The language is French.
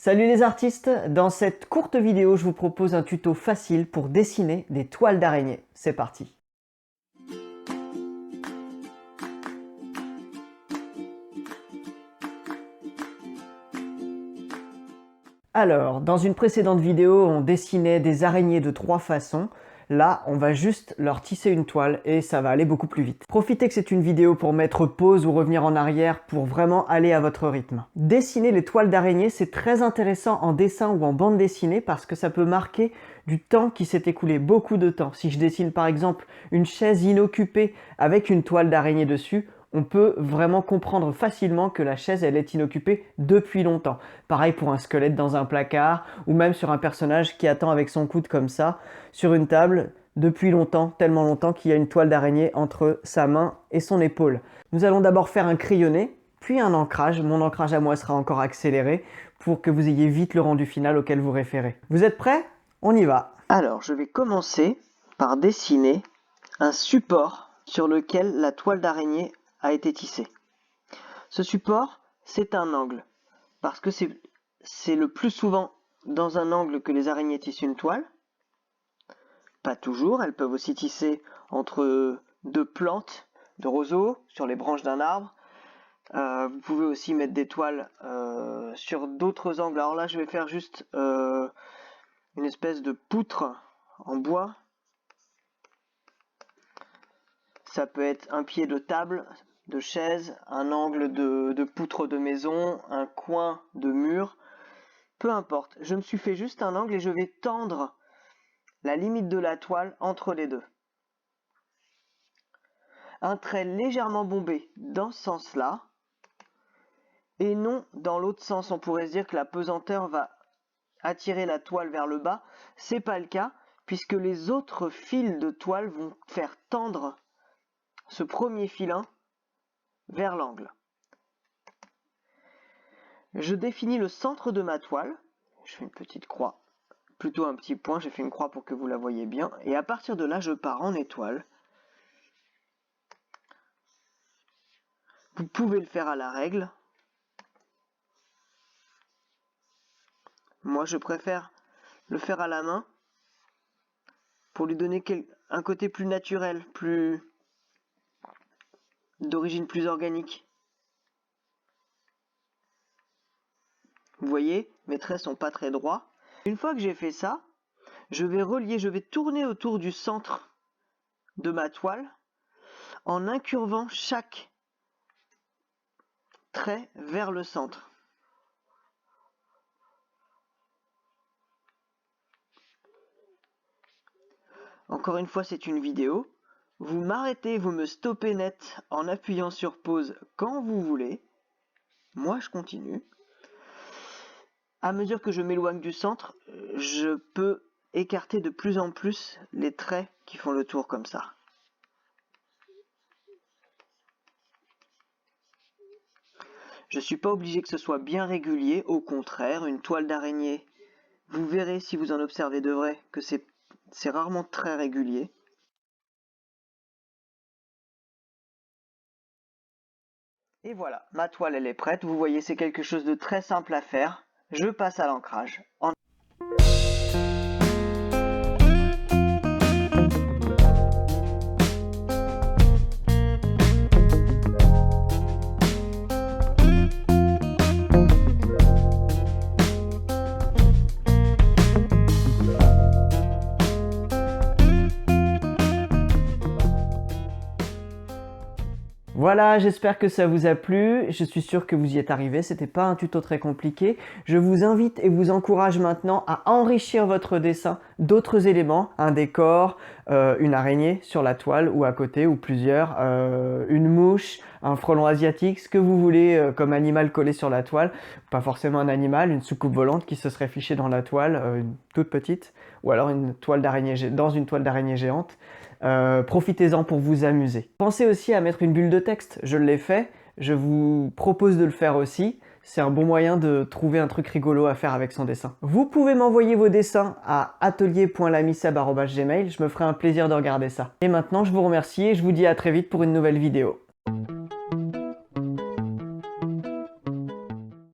Salut les artistes, dans cette courte vidéo je vous propose un tuto facile pour dessiner des toiles d'araignée. C'est parti. Alors, dans une précédente vidéo on dessinait des araignées de 3 façons. Là, on va juste leur tisser une toile et ça va aller beaucoup plus vite. Profitez que c'est une vidéo pour mettre pause ou revenir en arrière pour vraiment aller à votre rythme. Dessiner les toiles d'araignée, c'est très intéressant en dessin ou en bande dessinée parce que ça peut marquer du temps qui s'est écoulé, beaucoup de temps. Si je dessine par exemple une chaise inoccupée avec une toile d'araignée dessus, on peut vraiment comprendre facilement que la chaise elle est inoccupée depuis longtemps. Pareil pour un squelette dans un placard ou même sur un personnage qui attend avec son coude comme ça sur une table depuis longtemps, tellement longtemps qu'il y a une toile d'araignée entre sa main et son épaule. Nous allons d'abord faire un crayonné, puis un ancrage. Mon ancrage à moi sera encore accéléré pour que vous ayez vite le rendu final auquel vous référez. Vous êtes prêts? On y va. Alors je vais commencer par dessiner un support sur lequel la toile d'araignée a été tissé. Ce support, c'est un angle, parce que c'est le plus souvent dans un angle que les araignées tissent une toile. Pas toujours, elles peuvent aussi tisser entre deux plantes de roseaux, sur les branches d'un arbre. Vous pouvez aussi mettre des toiles sur d'autres angles. Alors là, je vais faire juste une espèce de poutre en bois. Ça peut être un pied de table, de chaise, un angle de poutre de maison, un coin de mur, peu importe. Je me suis fait juste un angle et je vais tendre la limite de la toile entre les deux. Un trait légèrement bombé dans ce sens-là et non dans l'autre sens. On pourrait se dire que la pesanteur va attirer la toile vers le bas. C'est pas le cas puisque les autres fils de toile vont faire tendre ce premier filin vers l'angle. Je définis le centre de ma toile. Je fais une petite croix, plutôt un petit point, j'ai fait une croix pour que vous la voyez bien. Et à partir de là, je pars en étoile. Vous pouvez le faire à la règle. Moi, je préfère le faire à la main pour lui donner un côté plus naturel, d'origine plus organique. Vous voyez, mes traits sont pas très droits. Une fois que j'ai fait ça, je vais tourner autour du centre de ma toile en incurvant chaque trait vers le centre. Encore une fois, c'est une vidéo. Vous m'arrêtez, vous me stoppez net en appuyant sur pause quand vous voulez. Moi, je continue. À mesure que je m'éloigne du centre, je peux écarter de plus en plus les traits qui font le tour comme ça. Je ne suis pas obligé que ce soit bien régulier, au contraire, une toile d'araignée, vous verrez si vous en observez de vrai que c'est rarement très régulier. Et voilà, ma toile elle est prête, vous voyez c'est quelque chose de très simple à faire. Je passe à l'ancrage. Voilà, j'espère que ça vous a plu, je suis sûr que vous y êtes arrivé, c'était pas un tuto très compliqué. Je vous invite et vous encourage maintenant à enrichir votre dessin d'autres éléments, un décor, une araignée sur la toile ou à côté ou plusieurs, une mouche, un frelon asiatique, ce que vous voulez comme animal collé sur la toile. Pas forcément un animal, une soucoupe volante qui se serait fichée dans la toile, une toute petite, ou alors une toile d'araignée dans une toile d'araignée géante. Profitez-en pour vous amuser. Pensez aussi à mettre une bulle de texte, je l'ai fait, je vous propose de le faire aussi. C'est un bon moyen de trouver un truc rigolo à faire avec son dessin. Vous pouvez m'envoyer vos dessins à atelier.lamisab@gmail.com, je me ferai un plaisir de regarder ça. Et maintenant je vous remercie et je vous dis à très vite pour une nouvelle vidéo.